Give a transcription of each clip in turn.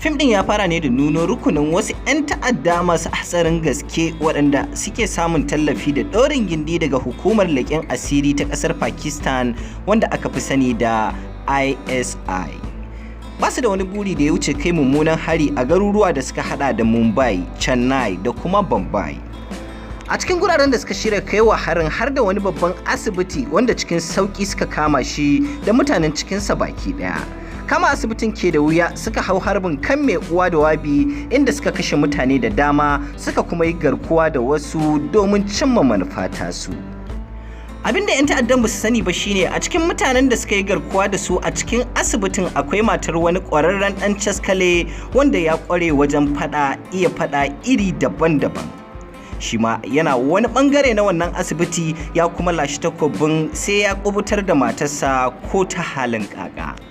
Fim ɗin ya fara ne da nuno rukunin wasu 'yan ta'adda masu hatsarin gaske waɗanda suke samun tallafi da ɗorin gindi daga hukumar leƙen asiri ta ƙasar Pakistan wanda aka fi sani da ISI. Ba su da wani buri da ya wuce kai mummunan hari a garuruwa da suka hada da Mumbai, Chennai da kuma Bombay. A cikin guraren da suka shirya kaiwa harin har da wani babban asibiti wanda cikin sauki suka kama shi da mutanen cikinsa baki ɗaya. Kama asibitin ke da wuya, suka hau harbin kan mai uwa da wabi inda suka kashe mutane da dama, suka kuma yi garkuwa da wasu domin cimma manufa tasu. Abinda 'yan ta'addan ba su sani ba shine a cikin mutanen da suka yi garkuwa da su a cikin asibitin akwai matar wani ƙwararren ɗan caskale wanda ya ƙware wajen iya faɗa iri daban-daban. Shi ma yana wani ɓangare na wannan asibiti ya kuma lashe takobin sai ya kubutar da matarsa ko ta halin ƙaƙa.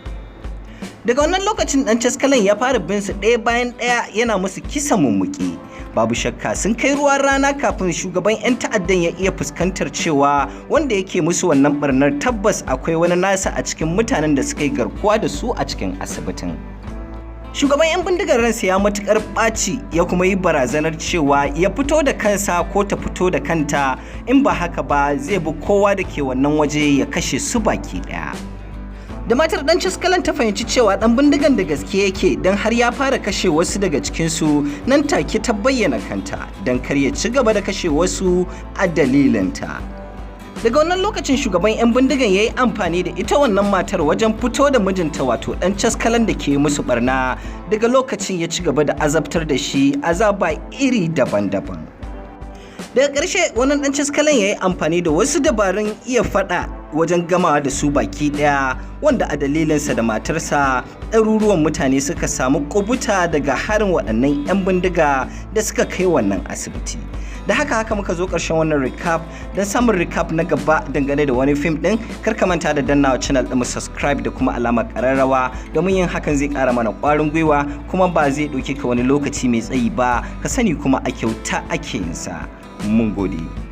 Daga wannan lokacin ɗan caskalan ya fara bin su ɗaya bayan ɗaya yana musu kisa mummuke. Babu shakka sun kai ruwan rana kafin shugaban 'yan ta'addan ya iya fuskantar cewa wanda yake musu wannan barnar tabbas akwai wani nasa a cikin mutanen da suka yi garkuwa da su a cikin asibitin. Shugaban 'yan bindigar ransa ya matukar ɓaci ya kuma yi barazanar cewa ya fito da kansa ko ta fito da kanta, in ba haka ba zai bi kowa da ke wannan waje ya kashe su baki ɗaya. Da matar ɗan caskalan ta fahimci cewa ɗan bindigan da gaske yake don har ya fara kashe wasu daga cikinsu, nan take ta bayyana kanta don kar ya ci gaba da kashe wasu a dalilinta. Daga wannan lokacin shugaban 'yan bindigan ya yi amfani da ita wannan matar wajen fito da mijinta wato ɗan caskalan da ke musu barna. Daga lokacin ya ci gaba da azabtar da shi azaba iri daban-daban. Daga ƙarshe wannan ɗan caskalan ya yi amfani da wasu dabarun iya faɗa wajen gamawa da su baki ɗaya, wanda a dalilinsa da matarsa ɗaruruwan mutane suka samu kubuta daga harin waɗannan 'yan bindiga da suka kai wannan asibiti. Da haka muka zo ƙarshen wannan recap. Don samun recap na gaba dangane da wani fim ɗin, kar ka manta da dannawa channel ɗin mu subscribe da kuma alamar ƙararrawa, domin yin hakan zai ƙara mana ƙwarin gwiwa kuma ba zai ɗauke ka wani lokaci mai tsayi ba, ka sani kuma a kyauta ake yin sa. Mun gode.